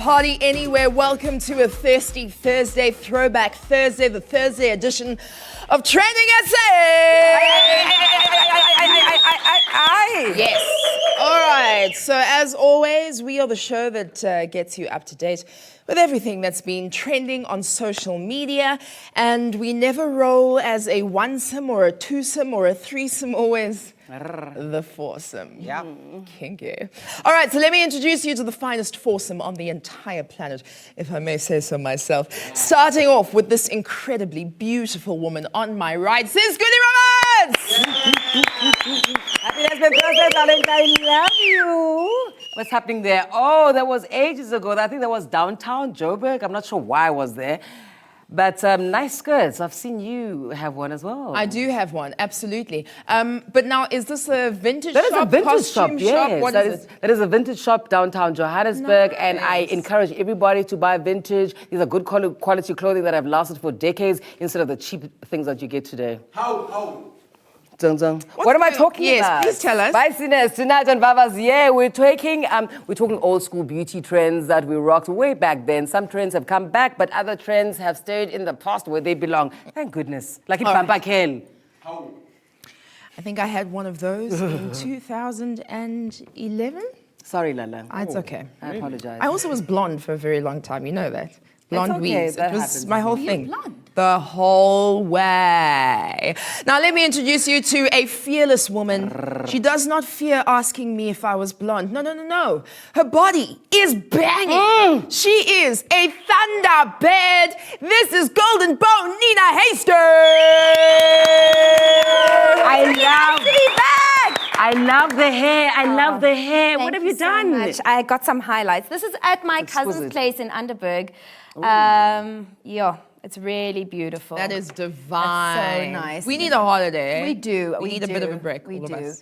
party anywhere. Welcome to a Thirsty Thursday, Throwback Thursday, the Thursday edition of TrendingSA. Yes. All right. So as always, we are the show that gets you up to date with everything that's been trending on social media. And we never roll as a one-some or a two-some or a threesome, always the foursome. Yeah. Kinky. All right, so let me introduce you to the finest foursome on the entire planet, if I may say so myself. Starting off with this incredibly beautiful woman on my right, Sis Goody Roberts! Happy birthday, darling. I love you. What's happening there? Oh, that was ages ago. I think that was downtown Joburg. I'm not sure why I was there. But nice skirts. I've seen you have one as well. I do have one, absolutely. But now, is this a vintage That shop? is a vintage shop, costume yes. What is it? That is a vintage shop downtown Johannesburg, Nice. and I encourage everybody to buy vintage. These are good quality clothing that have lasted for decades instead of the cheap things that you get today. How? What am I talking about? Yes, please tell us. Spiciness tonight on Vava's. Yeah, we're talking old school beauty trends that we rocked way back then. Some trends have come back, but other trends have stayed in the past where they belong. Thank goodness. Like in Pampa Kel. How? I think I had one of those in 2011. Sorry, Lala. It's okay. I apologize. I also was blonde for a very long time, you know that. Blonde okay, weaves. that It was happens. my whole Were you thing. blonde? The whole way. Now let me introduce you to a fearless woman. She does not fear asking me if I was blonde. No. Her body is banging. She is a thunderbird. This is Golden Bone Nina Hasters. I love the hair. I love the hair. What have you done? So much. I got some highlights. This is at my cousin's Exquisite. place in Underberg. It's really beautiful. That is divine. That's so nice. We need a holiday. We do. We need a bit of a break. We all do. Of us.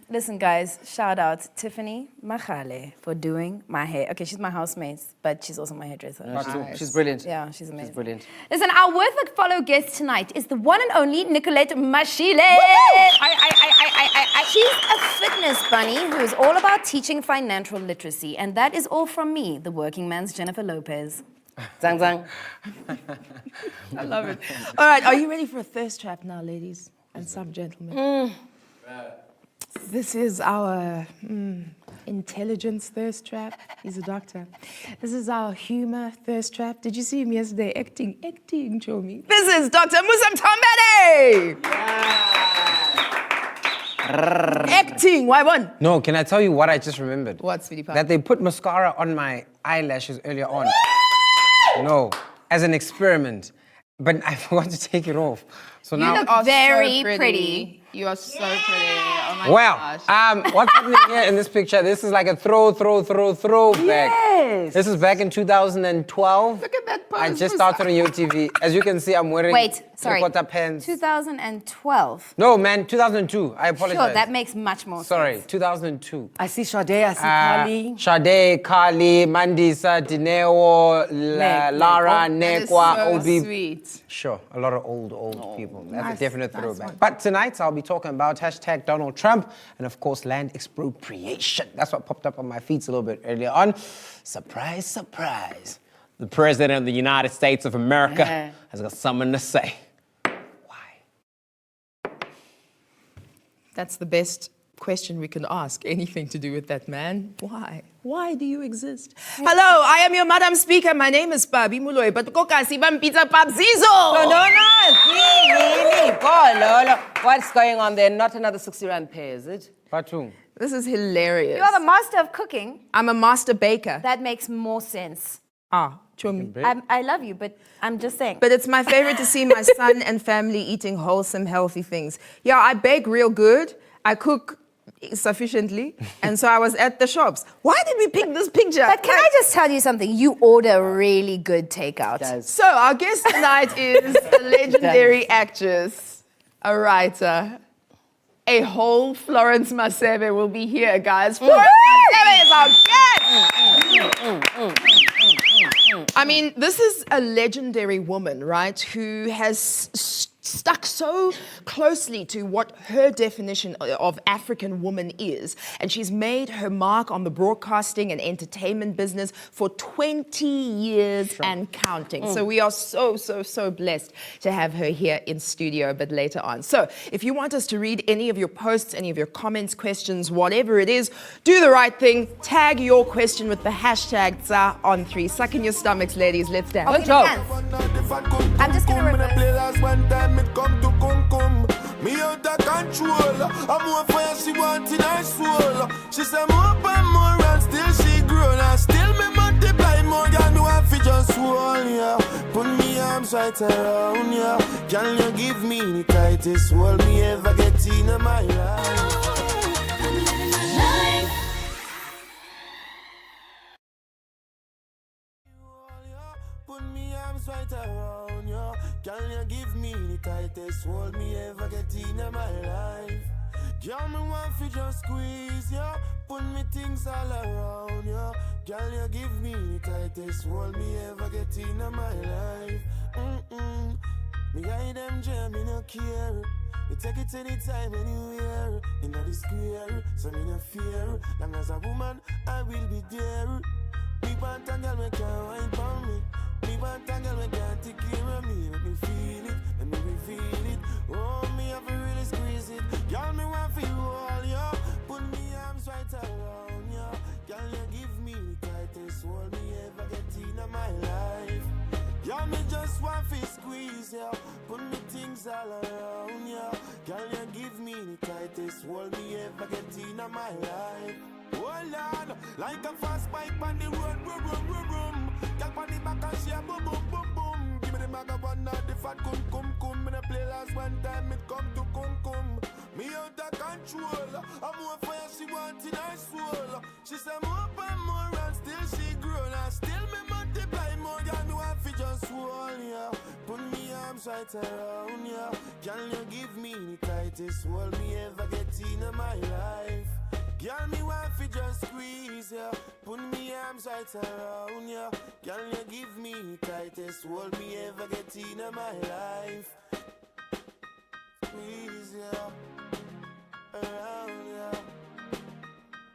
Listen, guys, shout out Tiffany Mashile for doing my hair. Okay, she's my housemate, but she's also my hairdresser. Nice. She's brilliant. Yeah, she's amazing. She's brilliant. Listen, our worth a follow guest tonight is the one and only Nicolette mashile. She's a fitness bunny who is all about teaching financial literacy, and that is all from me, the working man's Jennifer Lopez. Zang zang. I love it. All right, are you ready for a thirst trap now, ladies and some gentlemen? This is our intelligence thirst trap. He's a doctor. This is our humor thirst trap. Did you see him yesterday acting, Chomi? This is Dr. Musam Tambade! Acting, why one? No, can I tell you what I just remembered? What, sweetie pie? That they put mascara on my eyelashes earlier on. No, as an experiment. But I forgot to take it off. So You now. look very pretty. You are so pretty. Oh my Well, gosh. what's happening here in this picture? This is like a throwback. Yes. This is back in 2012. Look at that pose. I just started on UTV. As you can see, I'm wearing Wait, sorry. three-quarter pants. 2012. No, man, 2002. I apologize. Sure, that makes much more Sorry, sense. 2002. I see Sade, I see Kali. Sade, Kali, Mandisa, Dineo, Lara, That is Nekwa, so Obi. sweet. Sure, a lot of old people. That's nice, a definite nice throwback. one. But tonight I'll be talking about hashtag Donald Trump and of course land expropriation. That's what popped up on my feeds a little bit earlier on. Surprise, surprise. The President of the United States of America has got something to say. Why? That's the best question we can ask. Anything to do with that man? Why? Why do you exist? Hello, I am your Madam Speaker. My name is Babi Muloy, but Kokasi Pizza Papzizo. What's going on there? Not another 60 rand pay, is it? Patung. This is hilarious. You are the master of cooking. I'm a master baker. That makes more sense. Chomi. I love you, but I'm just saying. But it's my favorite to see my son and family eating wholesome, healthy things. Yeah, I bake real good. I cook sufficiently. And so I was at the shops. Why did we pick this picture? But can I just tell you something? You order really good takeout. So our guest tonight is a legendary actress, a writer, a whole Florence Maseba will be here, guys. Florence Maseba is our guest! I mean, this is a legendary woman, right, who has stuck so closely to what her definition of African woman is. And she's made her mark on the broadcasting and entertainment business for 20 years and counting. So we are so, so, so blessed to have her here in studio a bit later on. So if you want us to read any of your posts, any of your comments, questions, whatever it is, do the right thing. Tag your question with the hashtag #on3. Suck in your stomachs, ladies. Let's dance. Good job. I'm just gonna reverse. It come to cum. Me out of control. I'm more fire she want in her soul. She say more and more and still she grown. And still me multiply more than you have to just hold, yeah. Put me arms right around, yeah. Can you give me the tightest hold me ever get in my life? Put me arms right around you. Can you give me the tightest hold me ever get in my life? Girl, me want to just squeeze you. Put me things all around you. Can you give me the tightest hold me ever get in my life? Me hide them jam, me no care. Me take it anytime, anywhere. In the square, so me no fear. Long as a woman, I will be there. Me want a girl, me can't wine for me. Me want a girl, me can't take care of me. Let me feel it, let me feel it. Oh, me have to really squeeze it. Girl, me want for you all, yo. Put me arms right around, yo. Girl, you give me the tightest hold me ever get in my life. Girl, me just want to squeeze, yo. Put me things all around, yo. Girl, you give me the tightest hold me ever get in my life. Oh Lord, like a fast bike on the road, boom, boom, boom, boom. Girl on the back and she a boom, boom, boom, boom. Give me the maga one now, the fat cum. Me the play last one time, it come to cum. Me out of control, I'm more fire she want in her soul. She say more and more and still she grown. And still me multiply more than you have to just hold, yeah. Put me arms right around, yeah. Can you give me the tightest hold me ever get in my life? Girl, me want to just squeeze, yeah. Put me arms right around, yeah. Can you give me the tightest hold me ever get in my life? Squeeze, yeah. Around, yeah.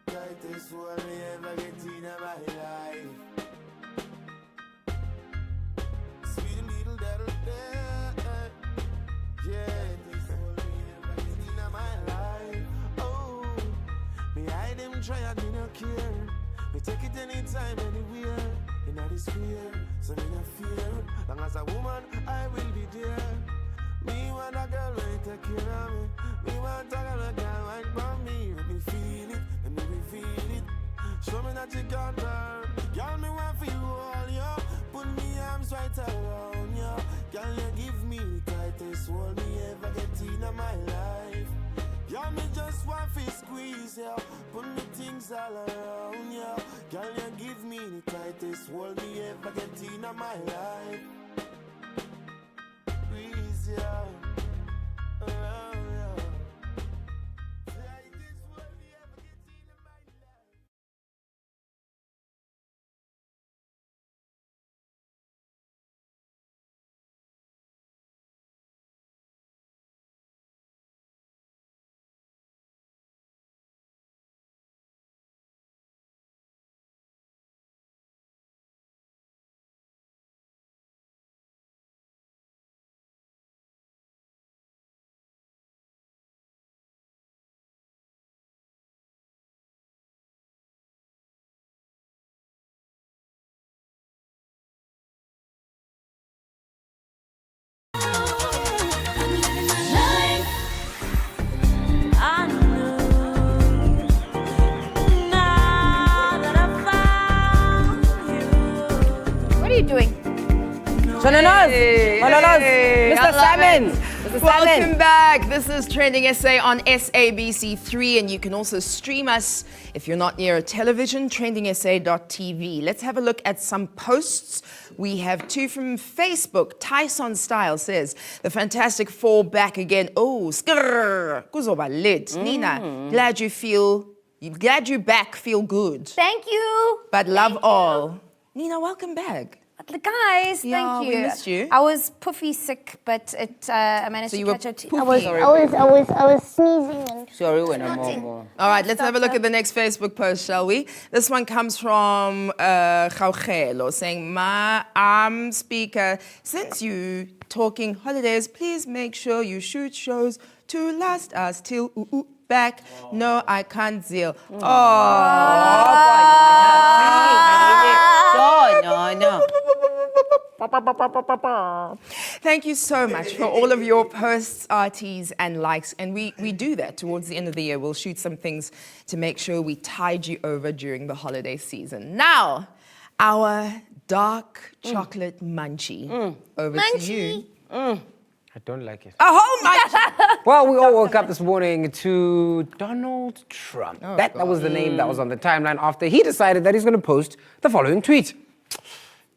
Tightest hold me ever get in my life. Sweet little devil, yeah. Tightest hold me ever get in my life. Oh. Me hide them try and me no care. Me take it anytime, anywhere. In the square, so me no fear. Long as a woman, I will be there. Me want a girl when take care of me. Me want a girl that can wine for me. Let me feel it, let me feel it. Show me that you can turn. Girl, me want for you all, yo. Put me arms right around, yo. Can you give me the tightest hold me ever get in my life? Yeah, me just want to squeeze, yeah. Put me things all around, yeah. Can you give me the tightest hold me ever get in my life? Squeeze, yeah. Around, yeah. Tightest hold me ever get in my life. What are you doing? Shananas, Mananas, Mr. Salmon. Mr. Welcome Salmon. back. This is Trending SA on SABC3, and you can also stream us if you're not near a television, TrendingSA.tv. Let's have a look at some posts. We have two from Facebook. Tyson Style says, the Fantastic Four back again. Oh, skrrr, kuzoba lit. Nina, glad you back, feel good. Thank you. But love all. Nina, welcome back. Guys, Yeah, thank we you. missed you. I was puffy sick, but I managed So to you were catch it. poofy. I was sneezing and Sorry, when I'm over. All right, let's have a look at the next Facebook post, shall we? This one comes from Gaugelo saying, speaker, since you talking holidays, please make sure you shoot shows to last us till back. No, I can't zeal. No. Thank you so much for all of your posts, RTs, and likes. And we do that towards the end of the year. We'll shoot some things to make sure we tide you over during the holiday season. Now, our dark chocolate munchie. Over to you. I don't like it. A whole munchie! Well, we all woke up this morning to Donald Trump. That was the name that was on the timeline after he decided that he's going to post the following tweet.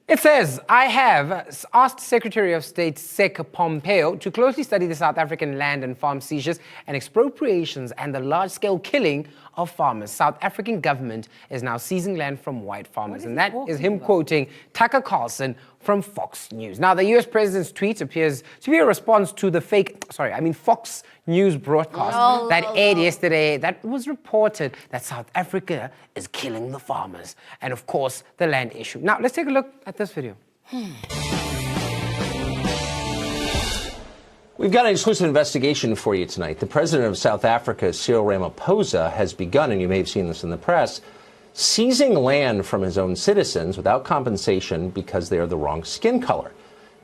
It says, I have asked Secretary of State Sec Pompeo to closely study the South African land and farm seizures and expropriations and the large-scale killing of farmers. South African government is now seizing land from white farmers. And that is him quoting Tucker Carlson from Fox News. Now, the US president's tweet appears to be a response to the Fox News broadcast that aired yesterday that was reported that South Africa is killing the farmers and, of course, the land issue. Now, let's take a look at this video. We've got an exclusive investigation for you tonight. The president of South Africa, Cyril Ramaphosa, has begun, and you may have seen this in the press, seizing land from his own citizens without compensation because they are the wrong skin color.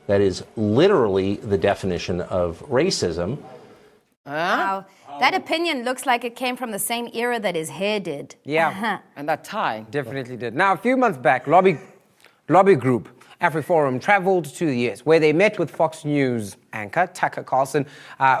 That is literally the definition of racism. Wow. That opinion looks like it came from the same era that his hair did. Yeah. And that tie. Definitely did. Now, a few months back, lobby group AfriForum traveled to the US, where they met with Fox News anchor Tucker Carlson,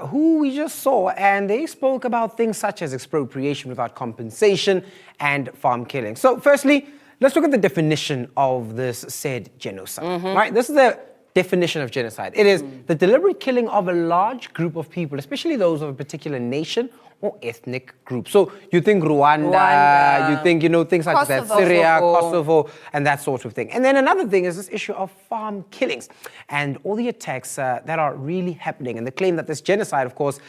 who we just saw, and they spoke about things such as expropriation without compensation and farm killing. So, firstly, let's look at the definition of this said genocide. Right? This is the definition of genocide. It is the deliberate killing of a large group of people, especially those of a particular nation or ethnic group. So you think Rwanda, you think, things like that, Syria, Kosovo, and that sort of thing. And then another thing is this issue of farm killings and all the attacks that are really happening. And the claim that this genocide, of course,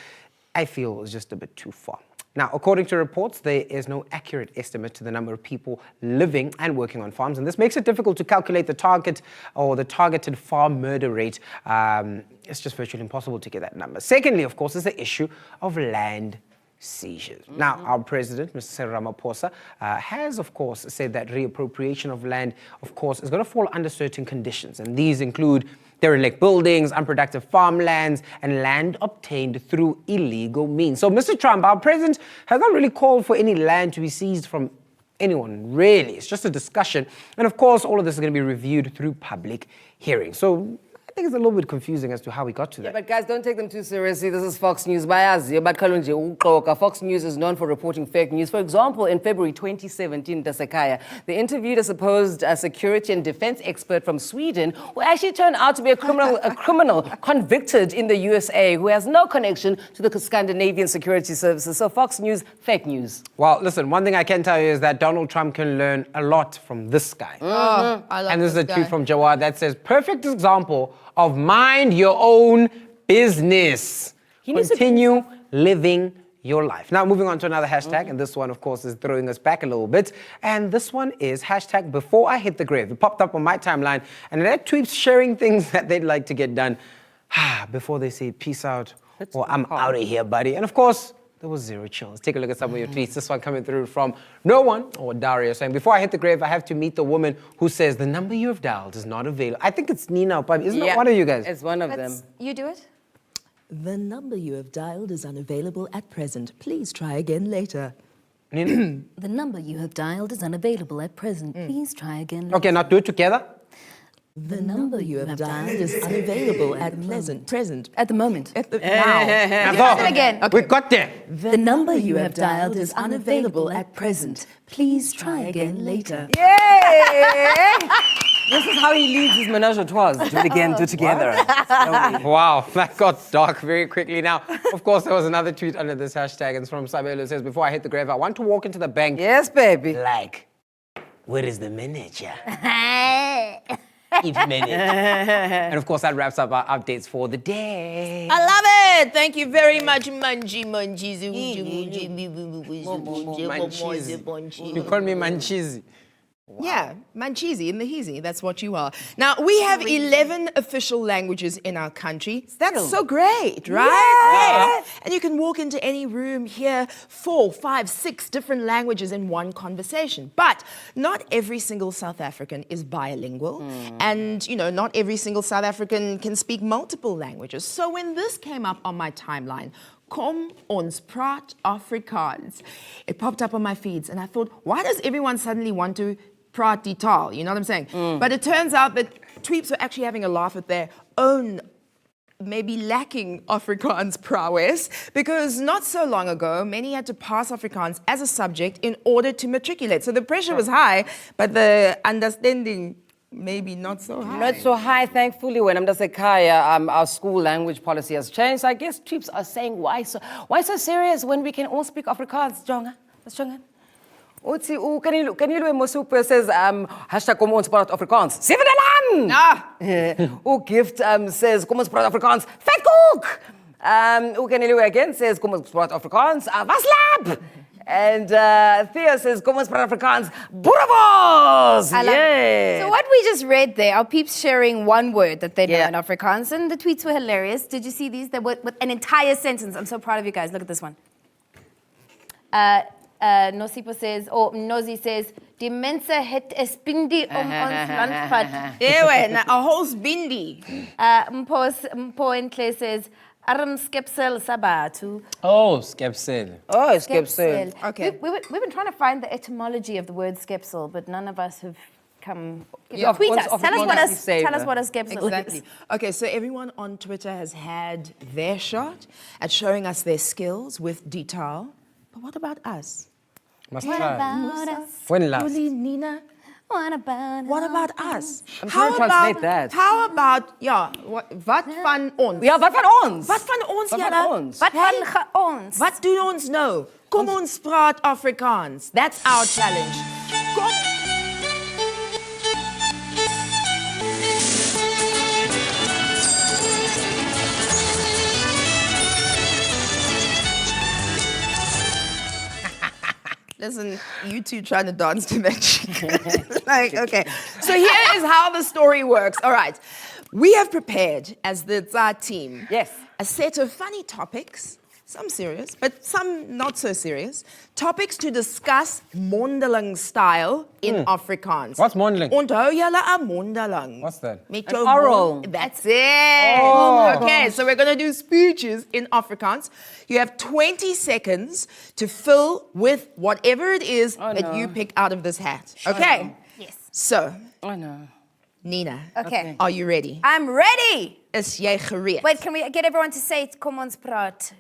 I feel is just a bit too far. Now, according to reports, there is no accurate estimate to the number of people living and working on farms, and this makes it difficult to calculate the target or the targeted farm murder rate. It's just virtually impossible to get that number. Secondly, of course, is the issue of land seizures. Now, our president, Mr. Ramaphosa, has, of course, said that reappropriation of land, of course, is going to fall under certain conditions, and these include derelict buildings, unproductive farmlands, and land obtained through illegal means. So, Mr. Trump, our president, has not really called for any land to be seized from anyone, really. It's just a discussion. And, of course, all of this is going to be reviewed through public hearings. So, I think it's a little bit confusing as to how we got to that. But guys, don't take them too seriously. This is Fox News. Fox News is known for reporting fake news. For example, in February 2017, Dasekaya, they interviewed a supposed security and defense expert from Sweden who actually turned out to be a criminal convicted in the USA who has no connection to the Scandinavian security services. So Fox News, fake news. Well, listen, one thing I can tell you is that Donald Trump can learn a lot from this guy. I love And this is a guy. tweet from Jawad that says, perfect example of mind your own business. Continue living your life. Now, moving on to another hashtag, and this one, of course, is throwing us back a little bit. And this one is hashtag before I hit the grave. It popped up on my timeline, and that tweets sharing things that they'd like to get done before they say peace out or I'm out of here, buddy. And of course, there was zero chill. Let's take a look at some of your tweets. This one coming through from No One, or Dario, saying, before I hit the grave, I have to meet the woman who says the number you have dialed is not available. I think it's Nina, but isn't it one of you guys? It's one of them. Let's, you do it? The number you have dialed is unavailable at present. Please try again later. Nina? The number you have dialed is unavailable at present. Please try again later. Okay, now do it together. The number you have dialed is unavailable at present. At the moment. Now. Now go. it again. We got there. The number you have dialed is unavailable at present. Please try again later. This is how he leads his menage a trois. Do it again, do it together. Wow, that got dark very quickly. Now, of course, there was another tweet under this hashtag, and it's from Sabelo. It says, before I hit the grave, I want to walk into the bank. Yes, baby. Like, where is the manager? each minute. And of course, that wraps up our updates for the day. I love it. Thank you very much, Manji. You call me Manchizi. Yeah, Manchizi in the Heezy. That's what you are. Now, we have 11 official languages in our country. That's so great, right? Yeah. And you can walk into any room, hear 4, 5, 6 different languages in one conversation. But not every single South African is bilingual. And, not every single South African can speak multiple languages. So when this came up on my timeline, Kom ons praat Afrikaans, it popped up on my feeds. And I thought, why does everyone suddenly want to praat die taal? You know what I'm saying? But it turns out that tweeps were actually having a laugh at their own maybe lacking Afrikaans prowess, because not so long ago, many had to pass Afrikaans as a subject in order to matriculate. So the pressure was high, but the understanding maybe not so high. Not so high, thankfully. When I'm just a Kaya, our school language policy has changed. So I guess tweeps are saying, why so serious when we can all speak Afrikaans? Jonga, that's Jonga. Utsi, kan jullie mosoepen says, hashtag kom ons praat Afrikaans. Sevenelan! Gift says, kom ons praat Afrikaans. Vetkoek! Kan jullie again says, kom ons praat Afrikaans. Waslab! And Theo says, kom ons praat Afrikaans. Boerewors! Yeah! So what we just read there, our peeps sharing one word that they know in Afrikaans, and the tweets were hilarious. Did you see these? They were with an entire sentence. I'm so proud of you guys. Look at this one. Nosipo says, or Nozi says, die mense het 'n spindie om ons landpad. Ewe, 'n whole spindie. Mpo Entle says, arm skepsel sabatu. Oh, skepsel. Oh, skepsel. Okay. We've been trying to find the etymology of the word skepsel, but none of us have come. Yeah, Tweet us. of Tell us course, what a skepsel Exactly. is. Okay, so everyone on Twitter has had their shot at showing us their skills with detail. But what about us? Must What try. about us? When last? Julie, Nina, What about what about us? I'm trying to translate that. How about, wat van ons? Ja, wat van ons? Wat van ons, Wat van julle? ons? Wat van ons? Wat doen ons nou? Kom ons praat Afrikaans. That's our challenge. Kom. Listen, you two trying to dance to that shit. Okay. So here is how the story works. All right. We have prepared, as the TsA team, a set of funny topics, some serious, but some not so serious, topics to discuss mondeling style in Afrikaans. What's mondeling? Onthou julle 'n mondeling? What's that? Met An jou oral. mond. That's it. Okay, so we're going to do speeches in Afrikaans. You have 20 seconds to fill with whatever it is that you pick out of this hat. Okay? Yes. So, Oh, no. Nina, Okay. are you ready? I'm ready. Is jy gereed? Wait, can we get everyone to say it? Kom ons praat.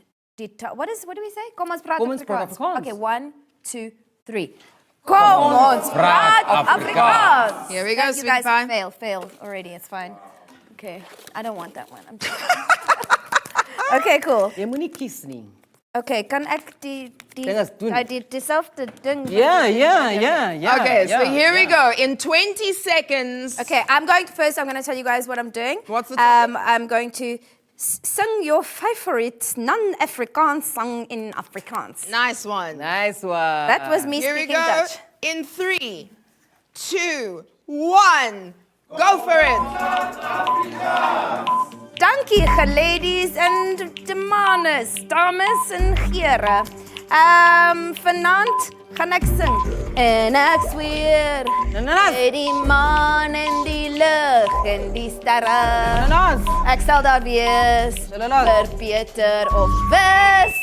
What do we say? Kom ons praat Kom ons praat Afrikaans. Afrikaans. Okay, 1, 2, 3. Kom ons praat Afrikaans. Here we go, Thank you guys. sweetie pie. Fail already. It's fine. Okay, I don't want that one. I'm okay, cool. Jy moenie kies nie. Okay, kan ek die Dinges doen. dieselfde ding? Yeah. Okay, so here we go. In 20 seconds. Okay, I'm going first. I'm going to tell you guys what I'm doing. What's the topic? I'm going to sing your favorite non-Afrikaans song in Afrikaans. Nice one. Nice one. That was me Here we speaking go. Dutch. In 3, 2, 1. Go for it. Dankie, ladies and dames en heren. Vanaand gaan ek sing. En ek sweer, by die maan en die lig en die sterre. Ek sal daar wees, vir Peter of Wes.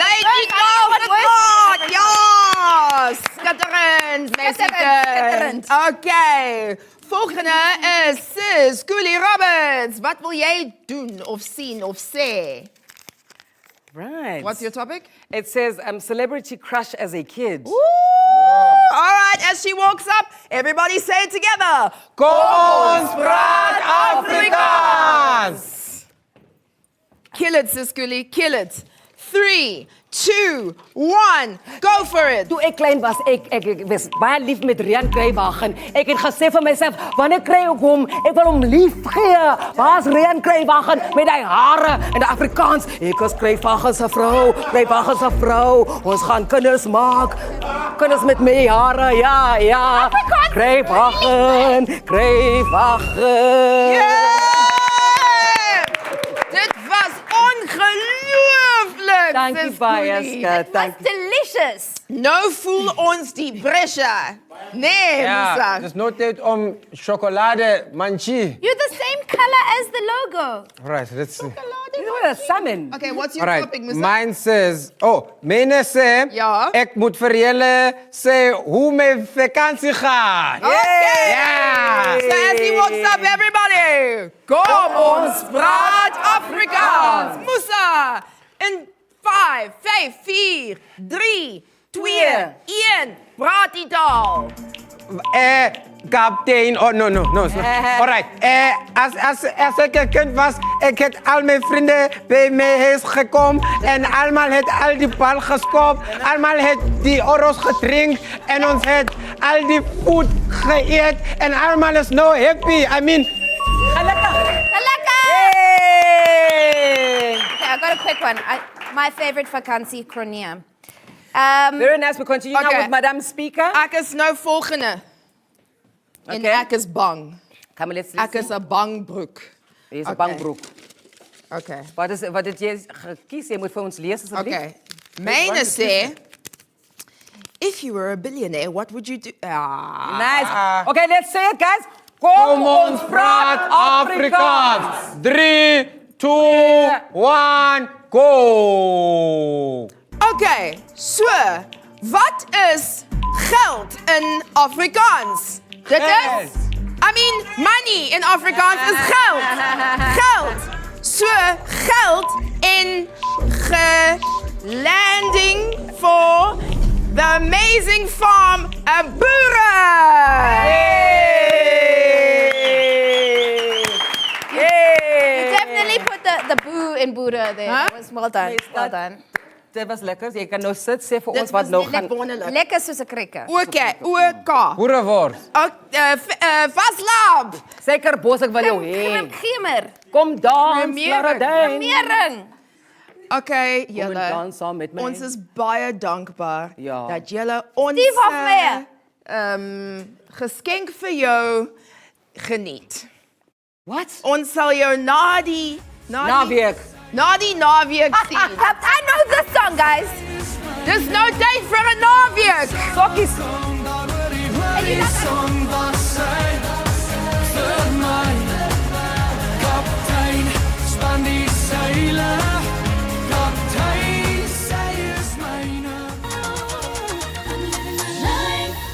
Lady go for the court. Ja, skitterend, Skitterend. Okay. Volgende is Sis Coolie Roberts. Wat wil jy doen of sien of sê? Right. What's your topic? It says celebrity crush as a kid. Woo! All right, as she walks up, everybody say it together. Kom ons praat Afrikaans. Kill it, Sis Coolie, kill it. 3, 2, 1. Go for it. Toe ek klein was, ek was baie lief met Rian Kruiwagen. Ek het gesê vir myself, wanneer kry ek hom? Ek wil hom lief gee. Waar's Rian Kruiwagen met hy hare en die Afrikaans? Ek is Kruiwagen se vrou, Kruiwagen se vrou. Ons gaan kinders maak. Kinders met my hare, ja. Kruiwagen. Dit was ongelooflik. Dankie sis baie, Koenie. skat. That's delicious. Nou voel ons die pressure. Nee, Ja, Musa. dus no tijd om chocolade manchi. You're the same color as the logo. Right, let's see. Salmon. Okay, what's your Alright, topic, Musa? mine says, myne sê, Ja. ek moet vir julle sê hoe my vakansie gaan. Okay. Ja. So as he walks up, everybody, kom ons praat Afrikaans. Musa, in 5, 4, 3, 2, 1, praat die taal. Kaptein, no. Alright, als ik een kind was, ik heb al mijn vrienden bij mij huis gekomen en allemaal het al die bal geskopt, allemaal het die oros gedrinkt en ons het al die food geëet en allemaal is no happy. I mean, Okay, I got a quick one. My favorite vakantie, Kronia. Very nice. We continue now Okay. with Madam Speaker. Ek is nou volgende. En Okay. ek is bang. Come on, let's Ek is 'n bangbroek. Hier is 'n Okay. bangbroek. Okay. Wat het jy gekies? Jy moet vir ons lees asseblief. Okay. Myne sê, if you were a billionaire, what would you do? Nice. Okay, let's say it, guys. kom ons praat Afrikaans. 3, 2, 1, go! Okay, so wat is geld in Afrikaans? Dit is, I mean, money in Afrikaans is geld. Geld. So geld in landing for the amazing farm boere. Definitely put the boo in Buddha there. Huh? That was well done. Well done. Dit was lekker. Jy kan nou sit, sê vir Dit ons wat was nou net gaan. wonderlik. Lekker soos 'n krikke. OK, OK. Boerenwoord. Vaslab. Seker bos ek wil jou hê. Gemer. Kom dans, Premier. Laradijn. Mering. Okay, Kom en julle. dans saam met my. Ons is baie dankbaar Ja. dat julle ons Steve Hofmeyer. geskenk vir jou geniet. Wat? Ons sal jou na die Naweek. naweek sien. I know this song, guys. Dis nou tyd vir 'n naweek. Sokkies. And you got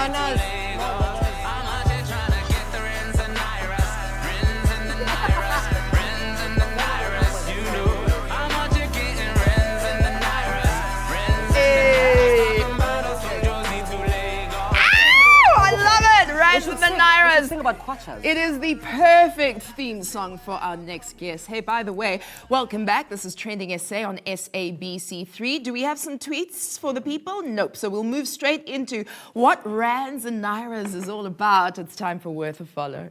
Bananas. With the Nairas. Think about kwachas. It is the perfect theme song for our next guest. Hey, by the way, welcome back. This is Trending SA on SABC3. Do we have some tweets for the people? Nope. So we'll move straight into what Rands and Nairas is all about. It's time for Worth a Follow.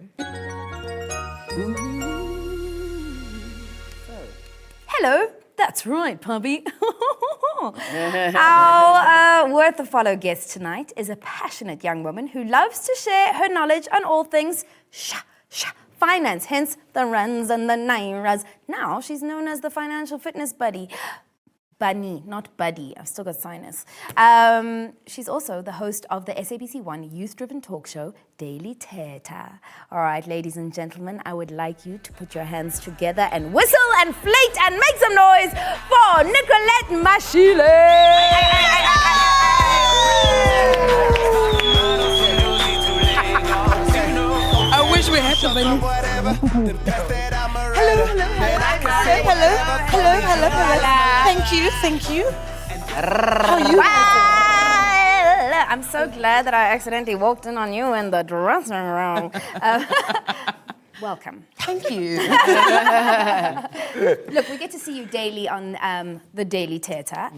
Hello. That's right, puppy. Our Worth a Follow guest tonight is a passionate young woman who loves to share her knowledge on all things finance, hence the Rands and the Nairas. Now she's known as the financial fitness buddy. Bunny, not buddy. I've still got sinus. She's also the host of the SABC1 youth-driven talk show, Daily Teta. All right, ladies and gentlemen, I would like you to put your hands together and whistle and flate and make some noise for Nicolette mashile. I wish we had some. Hello. Thank you. How are you? Well, I'm so glad that I accidentally walked in on you in the dressing room. Welcome. Thank you. Look, we get to see you daily on the Daily Teta,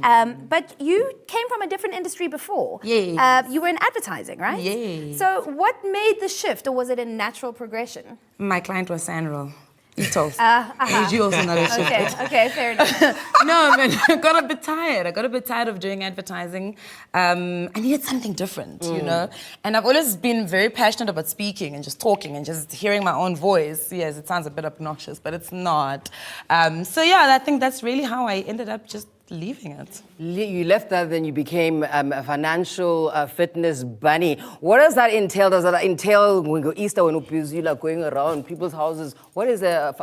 but you came from a different industry before. Yes. You were in advertising, right? Yes. So what made the shift, or was it a natural progression? My client was Sandral. He told. Uh-huh. You also know that. Okay, fair enough. No, man, I got a bit tired. I got a bit tired of doing advertising. I needed something different, you know? And I've always been very passionate about speaking and just talking and just hearing my own voice. Yes, it sounds a bit obnoxious, but it's not. So yeah, I think that's really how I ended up just leaving it. You left that, then you became a financial fitness bunny. What does that entail? Does that entail when you go Easter, when you're like going around people's houses? What is the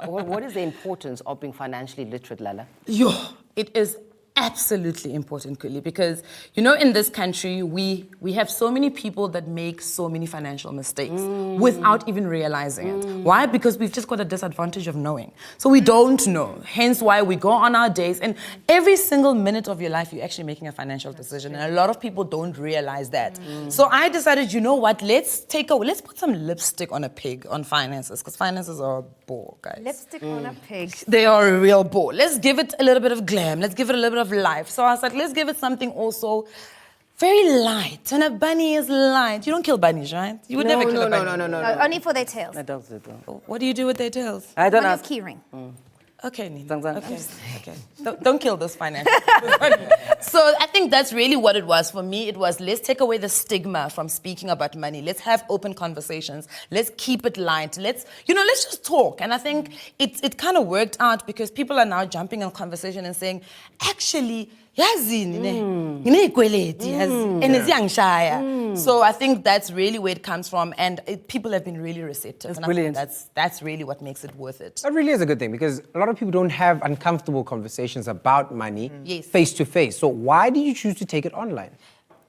importance of being financially literate, Lala? Yo, it is absolutely important, Kuli, because, you know, in this country, we have so many people that make so many financial mistakes without even realizing it. Why? Because we've just got a disadvantage of knowing. So we don't know. Hence why we go on our days, and every single minute of your life, you're actually making a financial decision. And a lot of people don't realize that. So I decided, you know what, let's put some lipstick on a pig on finances, because finances are a bore, guys. Lipstick on a pig. They are a real bore. Let's give it a little bit of glam. Let's give it a little bit of life. So I was like, let's give it something also very light. And a bunny is light. You don't kill bunnies, right? You would never kill a bunny. No. Only for their tails. I don't do that. What do you do with their tails? I don't On know. his keyring. Okay, Nina. Zang. Okay. Don't kill this financial. So I think that's really what it was for me. It was, let's take away the stigma from speaking about money. Let's have open conversations. Let's keep it light. Let's just talk. And I think it kind of worked out, because people are now jumping in conversation and saying, actually, yazini ne, so I think that's really where it comes from, and people have been really receptive. That's brilliant. I think that's really what makes it worth it. That really is a good thing, because a lot of people don't have uncomfortable conversations about money Yes. face to face. So why did you choose to take it online?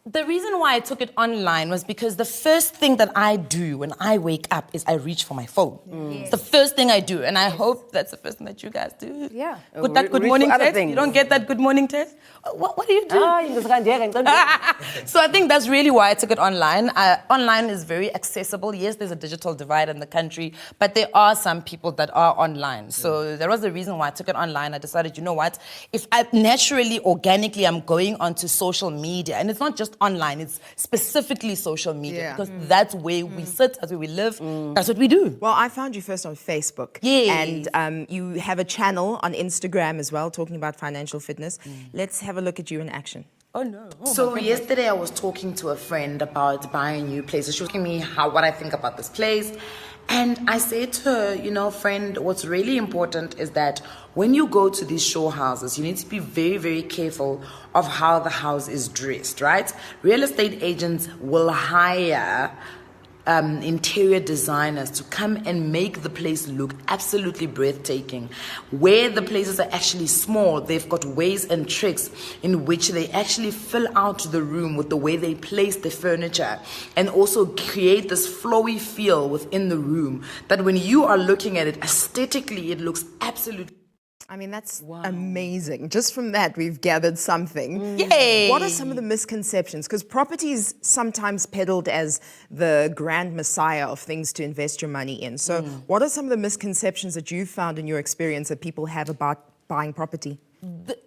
The reason why I took it online was because the first thing that I do when I wake up is I reach for my phone. It's the first thing I do, and I hope that's the first thing that you guys do. Yeah. With that good Reach morning for other text, things. you don't get that good morning text? What do you do? Ah, So I think that's really why I took it online. Online is very accessible. Yes, there's a digital divide in the country, but there are some people that are online. So there was the reason why I took it online. I decided, you know what? If I naturally, organically, I'm going onto social media, and it's not just online, it's specifically social media, because that's where we sit, that's where we live, that's what we do. Well, I found you first on Facebook. Yes. And you have a channel on Instagram as well, talking about financial fitness. Let's have a look at you in action. Oh no. So yesterday I was talking to a friend about buying a new place. She was asking me what I think about this place. And I said to her, you know, friend, what's really important is that when you go to these show houses, you need to be very, very careful of how the house is dressed, right? Real estate agents will hire interior designers to come and make the place look absolutely breathtaking. Where the places are actually small, they've got ways and tricks in which they actually fill out the room with the way they place the furniture and also create this flowy feel within the room that when you are looking at it aesthetically, it looks absolutely. I mean, that's amazing. Just from that, we've gathered something. Yay! What are some of the misconceptions? Because property is sometimes peddled as the grand messiah of things to invest your money in. So what are some of the misconceptions that you've found in your experience that people have about buying property?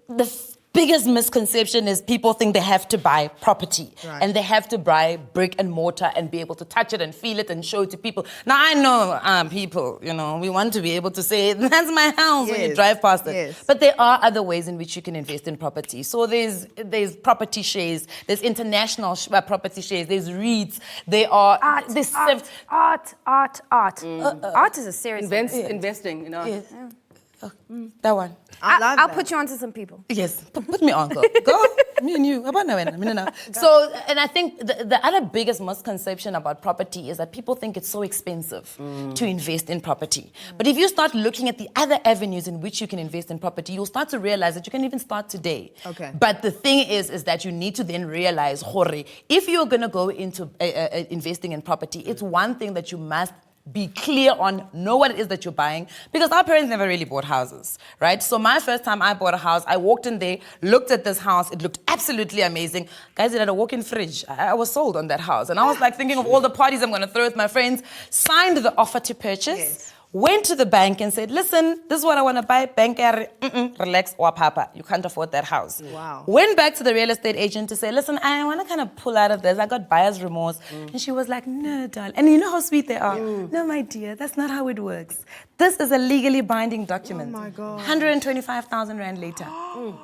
The biggest misconception is people think they have to buy property and they have to buy brick and mortar and be able to touch it and feel it and show it to people. Now, I know people, we want to be able to say, that's my house when you drive past it. But there are other ways in which you can invest in property. So there's property shares, there's international property shares, there's REITs, there are... Art. Art is a serious thing. Investing, Yes. That one. I'll put you onto some people. Yes, put me on, girl. Go, me and you. So, and I think the other biggest misconception about property is that people think it's so expensive to invest in property. But if you start looking at the other avenues in which you can invest in property, you'll start to realize that you can even start today. Okay. But the thing is that you need to then realize, if you're going to go into investing in property, it's one thing that you must be clear on, know what it is that you're buying, because our parents never really bought houses, right? So my first time I bought a house, I walked in there, looked at this house, it looked absolutely amazing. Guys, it had a walk-in fridge. I was sold on that house. And I was like thinking of all the parties I'm gonna throw with my friends, signed the offer to purchase, went to the bank and said, listen, this is what I want to buy. Bank, relax, or papa, you can't afford that house. Wow. Went back to the real estate agent to say, listen, I want to kind of pull out of this. I got buyer's remorse. And she was like, no, darling. And you know how sweet they are. No, my dear, that's not how it works. This is a legally binding document. Oh, my God. 125,000 Rand later.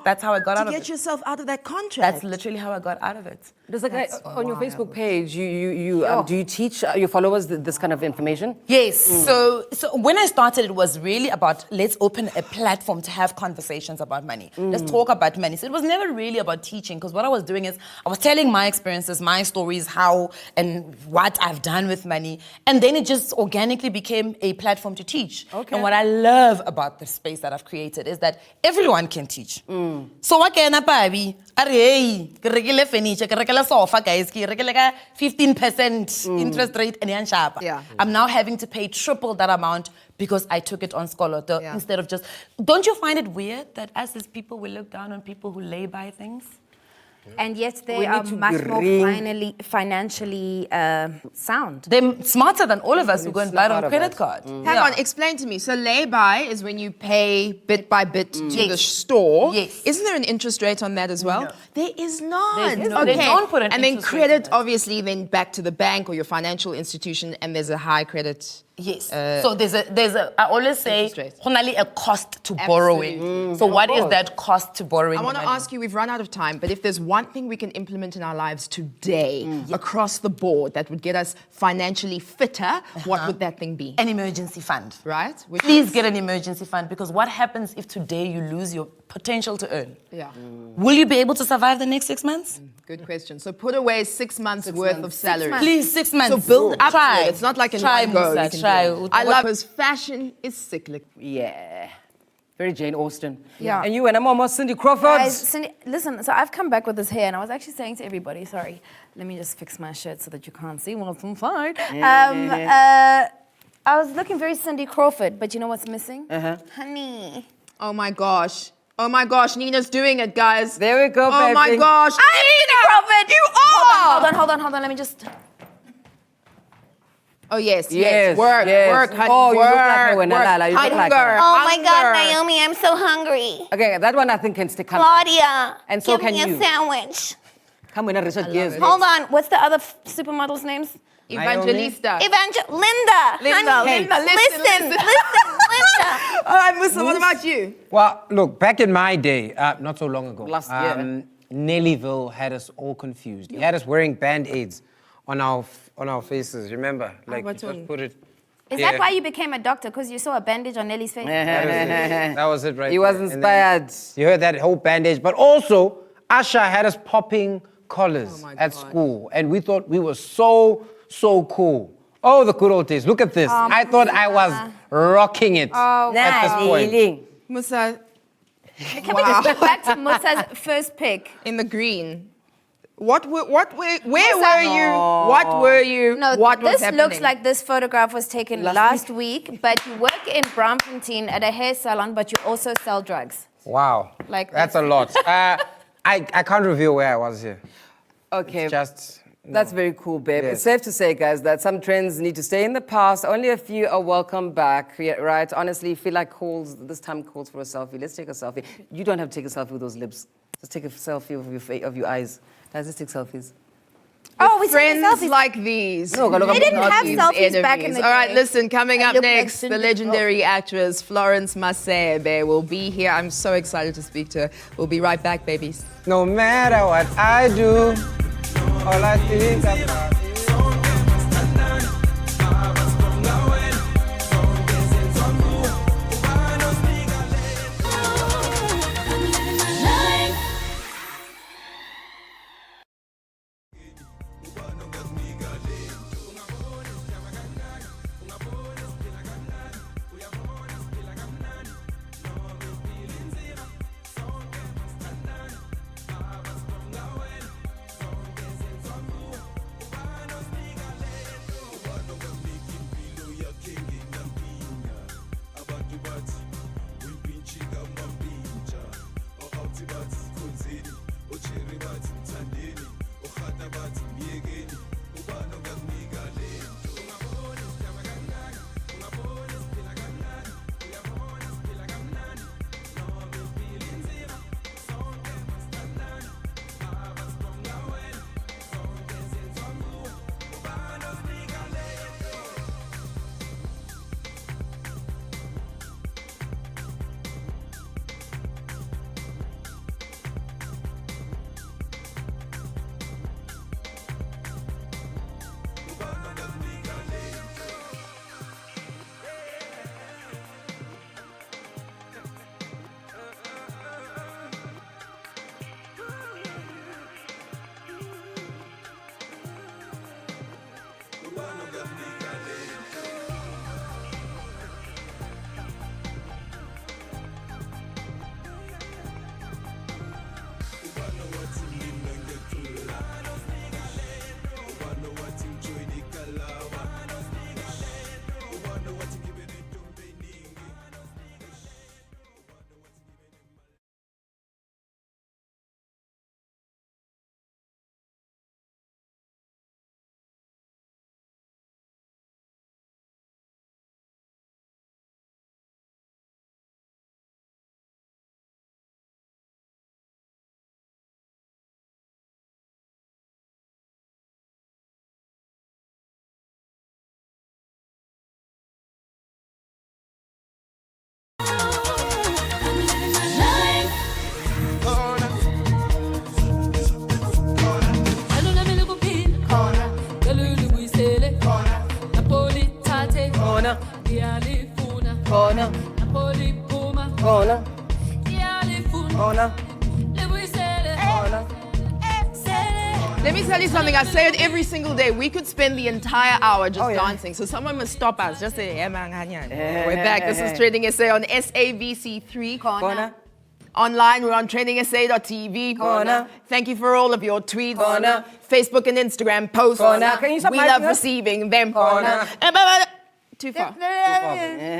That's how I got out of it. To get yourself out of that contract. That's literally how I got out of it. Does on your Facebook page, do you teach your followers this kind of information? Yes. So when I started, it was really about let's open a platform to have conversations about money. Let's talk about money. So it was never really about teaching, because what I was doing is I was telling my experiences, my stories, how and what I've done with money, and then it just organically became a platform to teach. Okay. And what I love about the space that I've created is that everyone can teach. So what can I buy? Regular furniture, regular sofa, guys, 15% interest rate, and I'm now having to pay triple that amount because I took it on Scholar instead of just. Don't you find it weird that us as people we look down on people who lay by things? And yet they are much more financially sound. They're smarter than all of us who go and buy it on credit card. Hang on, explain to me. So lay-by is when you pay bit by bit to the store. Yes. Isn't there an interest rate on that as well? No. There is not. There's no. They don't put an and then interest rate credit, on it. obviously, then back to the bank or your financial institution, and there's a high credit. Yes. So there's a. I always say, only a cost to borrowing. So what is that cost to borrowing? I want to ask you. We've run out of time, but if there's one thing we can implement in our lives today, across the board, that would get us financially fitter, what would that thing be? An emergency fund. Right? Please get an emergency fund, because what happens if today you lose your potential to earn? Yeah. Will you be able to survive the next 6 months? Good question. So put away 6 months worth of salary. Please, 6 months. So build up try. to it. It's not like in try, one go. Musa, try. I love because fashion is cyclical. Yeah. Very Jane Austen. Yeah. And you and I'm almost Cindy Crawford. Guys, Cindy, listen, so I've come back with this hair, and I was actually saying to everybody, sorry, let me just fix my shirt so that you can't see what's inside. I was looking very Cindy Crawford, but you know what's missing? Honey. Oh my gosh. Oh my gosh, Nina's doing it, guys. There we go, oh baby. My gosh. I'm Cindy Crawford. You are. Hold on. Let me just. Oh, yes. Yes. Work, honey, oh, you work, look like her when work. Nalala. You look like her. Oh my God, Naomi, I'm so hungry. Okay, that one I think can stick. Claudia, and so give can me you. a sandwich. Come in, Richard. Yes. Hold on. What's the other supermodels' names? Evangelista. Linda. Honey, listen, Linda. All right, Musa, what about you? Well, look, back in my day, not so long ago, Last year. Nellyville had us all confused. He had us wearing Band-Aids on our faces, remember? Like, you just put it... Is that why you became a doctor? Because you saw a bandage on Nelly's face? That was it right He was inspired. You heard that whole bandage. But also, Asha had us popping collars at school. And we thought we were so cool. Oh, the good old days. Look at this. I thought I was rocking it at this point. Musa, Can we just go back to Musa's first pick? in the green. Where were you? What were you? No, what was this happening? looks like this photograph was taken last week, but you work in Braamfontein at a hair salon, but you also sell drugs. Wow. Like That's a lot. I can't reveal where I was here. Okay. It's just... That's very cool, babe. Yes. It's safe to say, guys, that some trends need to stay in the past. Only a few are welcome back, right? Honestly, feel like this time calls for a selfie. Let's take a selfie. You don't have to take a selfie with those lips. Just take a selfie of your eyes. Guys, let's take selfies. Oh, we Friends selfies. like these. No, They didn't not have these selfies back in enemies. the All right, day. listen, coming up look like next, the Cindy legendary actress Florence Maseba will be here. I'm so excited to speak to her. We'll be right back, babies. No matter what I do, all I think about is... Let me tell you something. I say it every single day. We could spend the entire hour just dancing. So someone must stop us. Just say, We're back. This is TrendingSA on SABC3 Corner. Online, we're on TrendingSA.tv. Corner. Thank you for all of your tweets. Corner. Facebook and Instagram posts. Corner. Can you stop we my love finger? receiving them. Corner. Too far. Okay.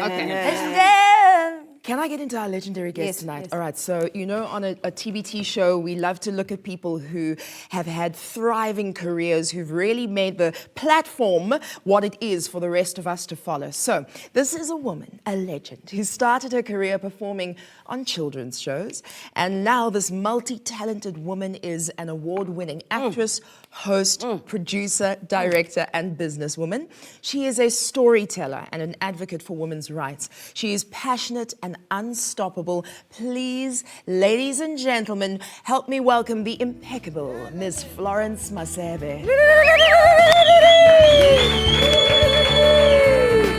Can I get into our legendary guest Yes, tonight? yes. All right, so, you know, on a TBT show, we love to look at people who have had thriving careers, who've really made the platform what it is for the rest of us to follow. So this is a woman, a legend, who started her career performing on children's shows. And now this multi-talented woman is an award-winning actress, host, producer, director, and businesswoman. She is a storyteller and an advocate for women's rights. She is passionate and unstoppable. Please, ladies and gentlemen, help me welcome the impeccable Miss Florence Maseba.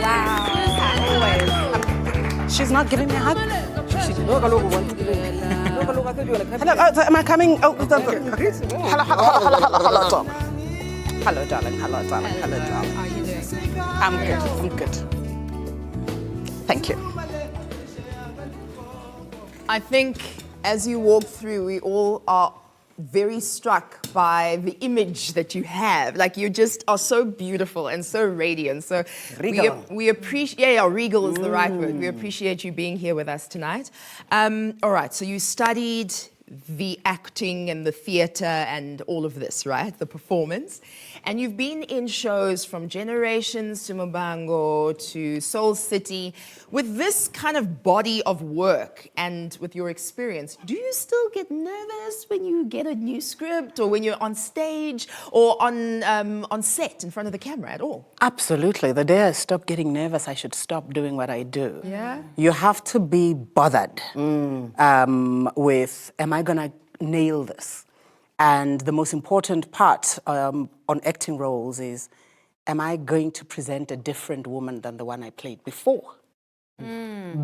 Wow. She's not giving me a hug. Hello, am I coming? Oh, hello, darling. Hello, darling. Hello, darling. How are you doing? I'm good. I'm good. Thank you. I think as you walk through, we all are very struck by the image that you have. Like, you just are so beautiful and so radiant. So we appreciate, yeah, regal is the right word. We appreciate you being here with us tonight. All right, so you studied the acting and the theater and all of this, right? The performance. And you've been in shows from Generations to Mbango to Soul City. With this kind of body of work and with your experience, do you still get nervous when you get a new script or when you're on stage or on set in front of the camera at all? Absolutely. The day I stop getting nervous, I should stop doing what I do. Yeah? You have to be bothered with, am I going to nail this? And the most important part on acting roles is, am I going to present a different woman than the one I played before?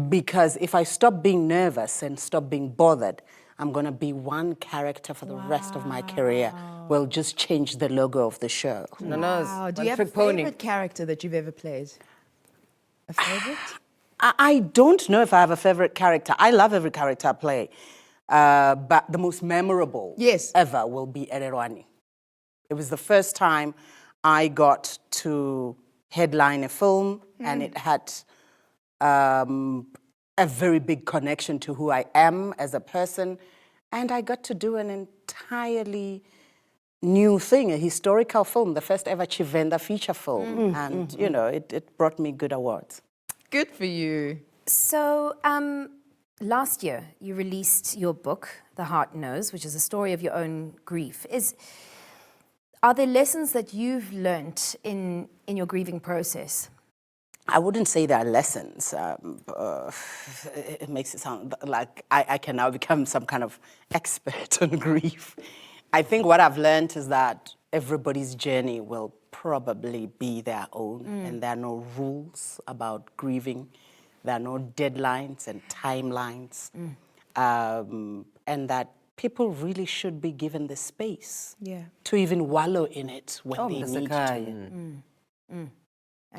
Because if I stop being nervous and stop being bothered, I'm going to be one character for the rest of my career. We'll just change the logo of the show. Wow. Do you have a favorite character that you've ever played? A favorite? I don't know if I have a favorite character. I love every character I play. But the most memorable ever will be Ererwani. It was the first time I got to headline a film, and it had a very big connection to who I am as a person. And I got to do an entirely new thing, a historical film, the first ever Chivenda feature film. And, you know, it brought me good awards. Good for you. So, last year, you released your book, The Heart Knows, which is a story of your own grief. Are there lessons that you've learnt in your grieving process? I wouldn't say there are lessons. It makes it sound like I can now become some kind of expert on grief. I think what I've learned is that everybody's journey will probably be their own, and there are no rules about grieving. There are no deadlines and timelines, and that people really should be given the space to even wallow in it when they need to.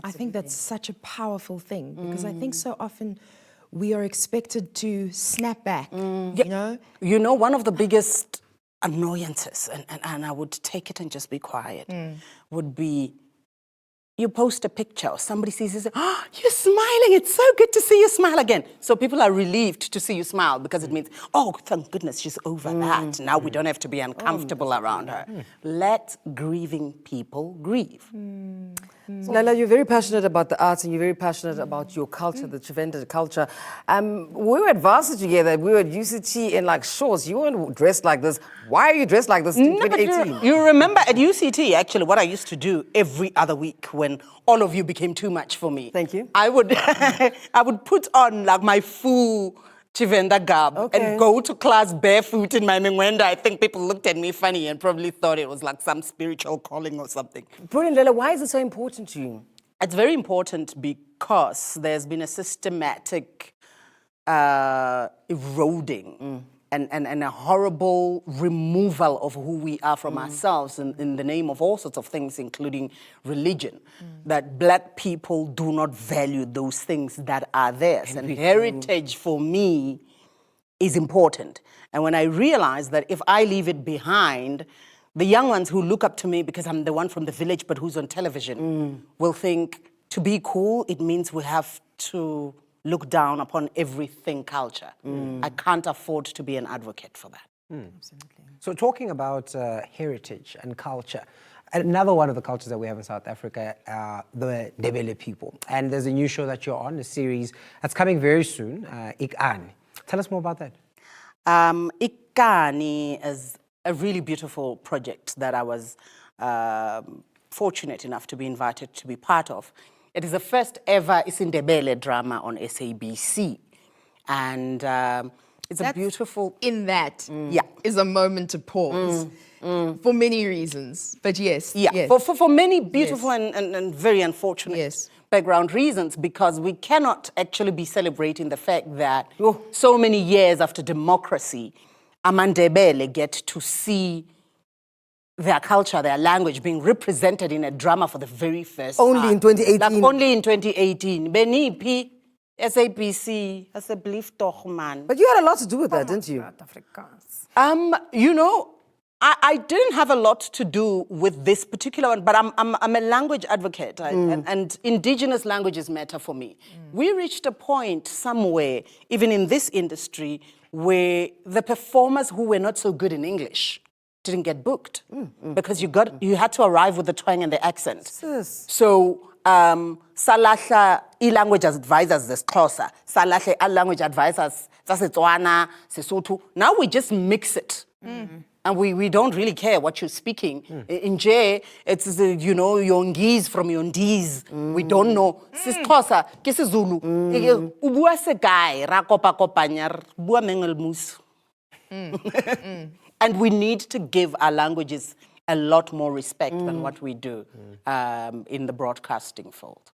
I think that's such a powerful thing, because I think so often we are expected to snap back, you know? You know, one of the biggest annoyances, and I would take it and just be quiet, would be you post a picture or somebody sees you, oh, you're smiling, it's so good to see you smile again. So people are relieved to see you smile because it means, oh, thank goodness she's over that. Now we don't have to be uncomfortable around her. Let grieving people grieve. Lala, you're very passionate about the arts and you're very passionate about your culture, the Chivenda culture. We were at varsity together, we were at UCT in like shorts. You weren't dressed like this. Why are you dressed like this in 2018? You remember at UCT, actually, what I used to do every other week when all of you became too much for me. Thank you. I would I would put on like my full Chivenda garb and go to class barefoot in my mingwenda. I think people looked at me funny and probably thought it was like some spiritual calling or something. Brilliant, Lala. Why is it so important to you? It's very important because there's been a systematic eroding and a horrible removal of who we are from ourselves in the name of all sorts of things, including religion. That Black people do not value those things that are theirs. And heritage for me is important. And when I realize that if I leave it behind, the young ones who look up to me because I'm the one from the village but who's on television will think to be cool, it means we have to look down upon everything culture. I can't afford to be an advocate for that. Absolutely. So talking about heritage and culture, another one of the cultures that we have in South Africa are the Ndebele people. And there's a new show that you're on, a series that's coming very soon, Ikani. Tell us more about that. Ikani is a really beautiful project that I was fortunate enough to be invited to be part of. It is the first ever Isindebele drama on SABC. And it's a beautiful... In that is a moment to pause for many reasons. But yes. For many beautiful and very unfortunate background reasons, because we cannot actually be celebrating the fact that so many years after democracy, Amandebele get to see their culture, their language being represented in a drama for the very first Only time. in 2018. Like only in 2018. Beniphi, SABC, as a belief toch man. But you had a lot to do with that, didn't you? Afrikaans. You know, I didn't have a lot to do with this particular one, but I'm a language advocate, and indigenous languages matter for me. We reached a point somewhere, even in this industry, where the performers who were not so good in English didn't get booked because you had to arrive with the twang and the accent. So Salahla language advisors the Xhosa, Salahla language advisors Setswana, Sesotho. Now we just mix it. And we don't really care what you're speaking. In J, it's, you know, Yongis from Yondis. We don't know. Sisxhosa, ke Zulu. Ubua se guy, ra kopa kopanya, bua mengelmus. And we need to give our languages a lot more respect than what we do in the broadcasting field.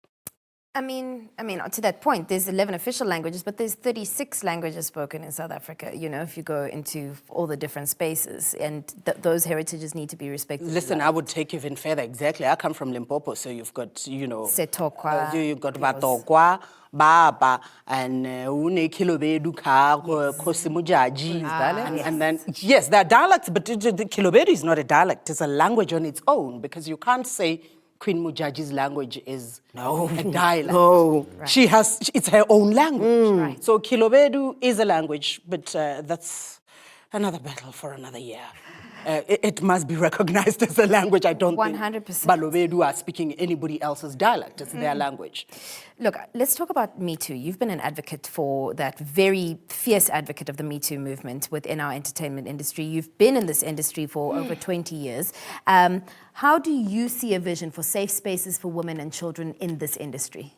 I mean, to that point, there's 11 official languages, but there's 36 languages spoken in South Africa, you know, if you go into all the different spaces, and those heritages need to be respected. Listen, I would take you even further. Exactly. I come from Limpopo, so you've got, you know... Setokwa. You've got Vatokwa, Baba, and Une Kilobedu Ka, Kosimujaji. And then, yes, there are dialects, but the Kilobedu is not a dialect. It's a language on its own, because you can't say Queen Mujaji's language is a dialect. No. Right. It's her own language. Right. So Kilobedu is a language, but that's another battle for another year. It must be recognized as a language. I don't 100%. think Balobedu are speaking anybody else's dialect. It's their language. Look, let's talk about Me Too. You've been an advocate for that, very fierce advocate of the Me Too movement within our entertainment industry. You've been in this industry for over 20 years. How do you see a vision for safe spaces for women and children in this industry?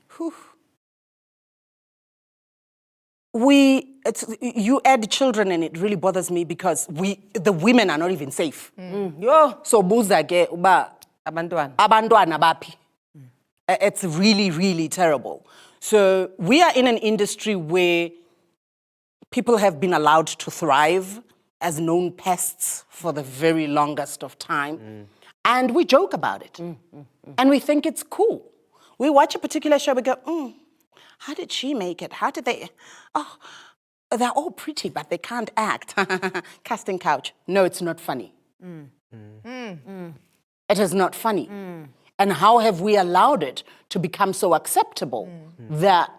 You add children and it really bothers me because the women are not even safe. So buzake uba abantwana bapi. It's really, really terrible. So we are in an industry where people have been allowed to thrive as known pests for the very longest of time. And we joke about it. And we think it's cool. We watch a particular show, we go, how did she make it? How did they? Oh, they're all pretty, but they can't act. Casting couch. No, it's not funny. It is not funny. And how have we allowed it to become so acceptable that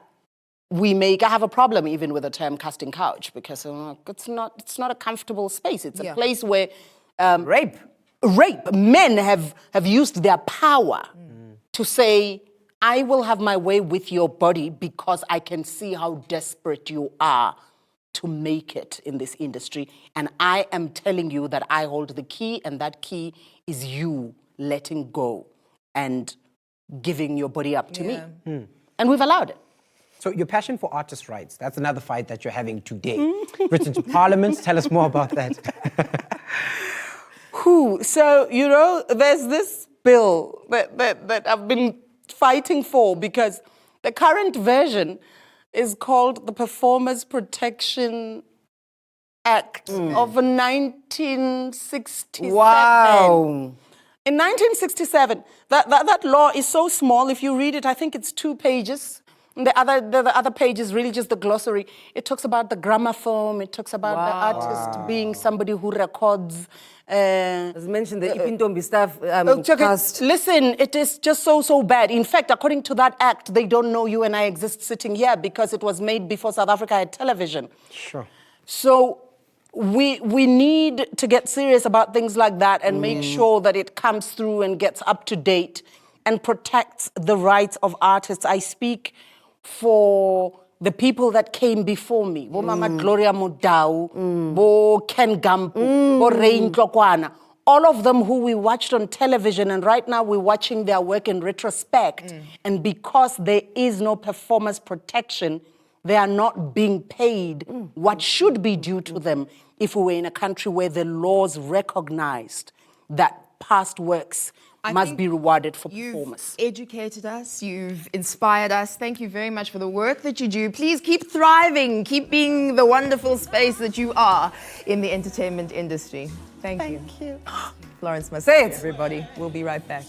we have a problem even with the term casting couch, because it's not a comfortable space. It's a place where rape. Men have used their power to say, I will have my way with your body because I can see how desperate you are to make it in this industry. And I am telling you that I hold the key, and that key is you letting go and giving your body up to me. And we've allowed it. So your passion for artist rights, that's another fight that you're having today. Written to Parliament, tell us more about that. So, you know, there's this bill that I've been fighting for, because the current version is called the Performers Protection Act of 1967. Wow. In 1967, that law is so small. If you read it, I think it's 2 pages. And the other page is really just the glossary. It talks about the gramophone. It talks about the artist being somebody who records. As mentioned, the Ipintombi staff cast. Listen, it is just so bad. In fact, according to that act, they don't know you and I exist sitting here because it was made before South Africa had television. Sure. So we need to get serious about things like that and make sure that it comes through and gets up to date and protects the rights of artists. I speak for the people that came before me. Bo Mama Gloria Modau, Bo Ken Gampu, Bo Rain Tlokwana. All of them who we watched on television, and right now we're watching their work in retrospect. And because there is no performance protection, they are not being paid what should be due to them if we were in a country where the laws recognized that past works must be rewarded for You've performance. educated us, you've inspired us. Thank you very much for the work that you do. Please keep thriving, keep being the wonderful space that you are in the entertainment industry. Thank you. Florence Maseba, Say it. everybody. We'll be right back.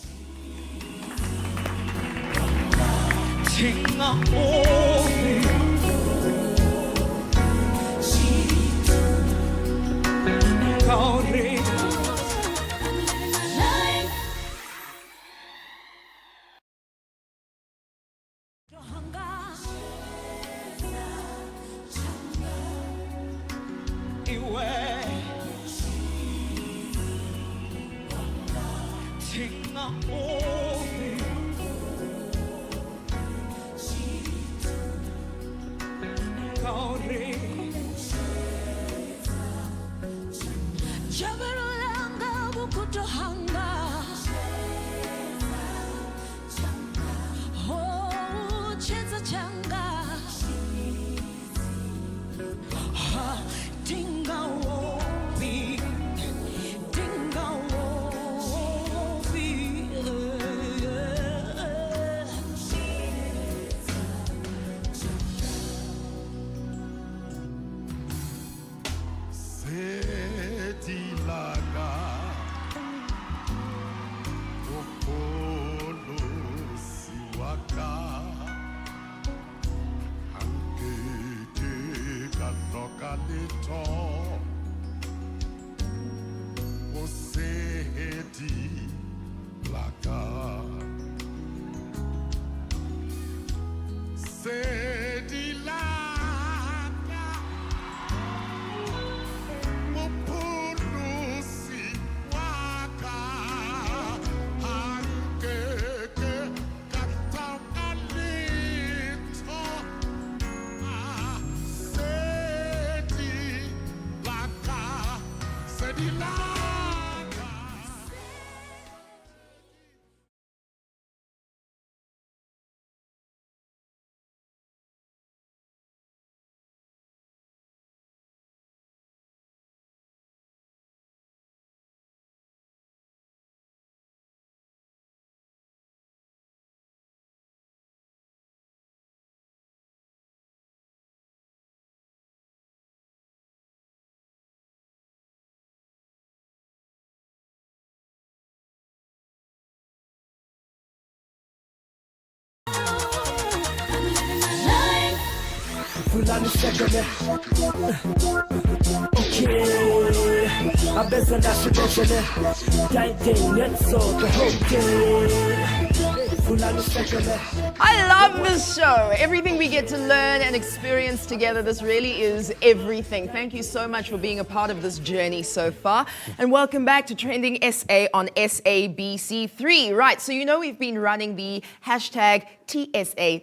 I love this show. Everything we get to learn and experience together, this really is everything. Thank you so much for being a part of this journey so far. And welcome back to Trending SA on SABC3. Right, so you know we've been running the hashtag TSA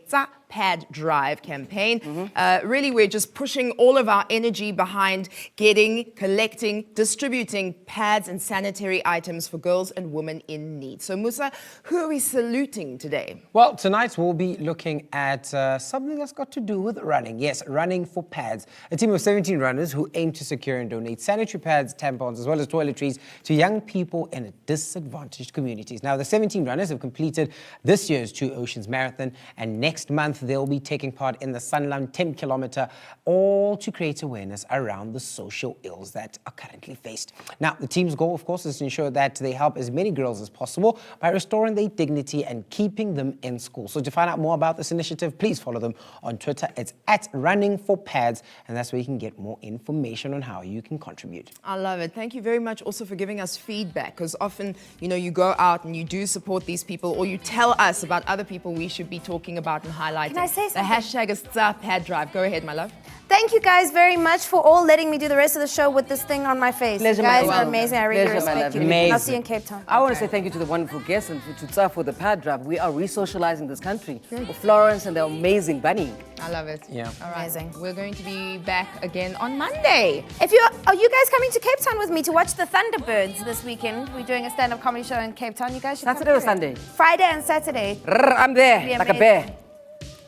Pad Drive campaign. Really, we're just pushing all of our energy behind getting, collecting, distributing pads and sanitary items for girls and women in need. So Musa, who are we saluting today? Well, tonight we'll be looking at something that's got to do with running. Yes, running for pads. A team of 17 runners who aim to secure and donate sanitary pads, tampons, as well as toiletries to young people in disadvantaged communities. Now, the 17 runners have completed this year's Two Oceans Marathon, and next month they'll be taking part in the Sanlam 10-kilometer, all to create awareness around the social ills that are currently faced. Now, the team's goal, of course, is to ensure that they help as many girls as possible by restoring their dignity and keeping them in school. So to find out more about this initiative, please follow them on Twitter. It's @runningforpads, and that's where you can get more information on how you can contribute. I love it. Thank you very much also for giving us feedback, because often, you know, you go out and you do support these people, or you tell us about other people we should be talking about and highlighting. Can I say The something? hashtag is Pad Drive. Go ahead, my love. Thank you guys very much for all letting me do the rest of the show with this thing on my face. Pleasure, you my guys love. are amazing. I really Pleasure, my respect love. you. Amazing. I'll see you in Cape Town. I want to say thank you to the wonderful guests and to Tsa for the pad drive. We are re-socializing this country. For Florence and the amazing Bunny. I love it. Yeah. All right. Amazing. We're going to be back again on Monday. Are you guys coming to Cape Town with me to watch the Thunderbirds this weekend? We're doing a stand-up comedy show in Cape Town. You guys should come Saturday or through. Sunday? Friday and Saturday. I'm there, Be like a amazing. bear.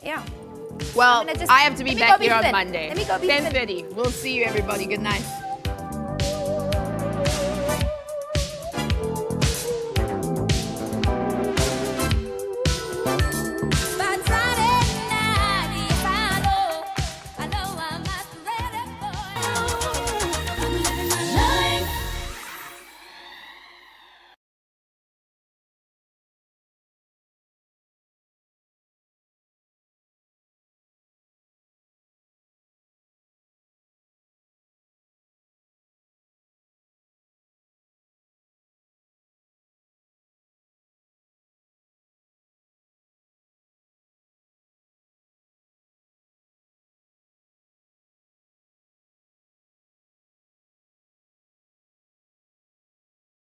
Yeah. Well, I'm gonna just- I have to be let me back go be here on thin. Monday. Let me go be thin. 10:30. We'll see you, everybody. Good night.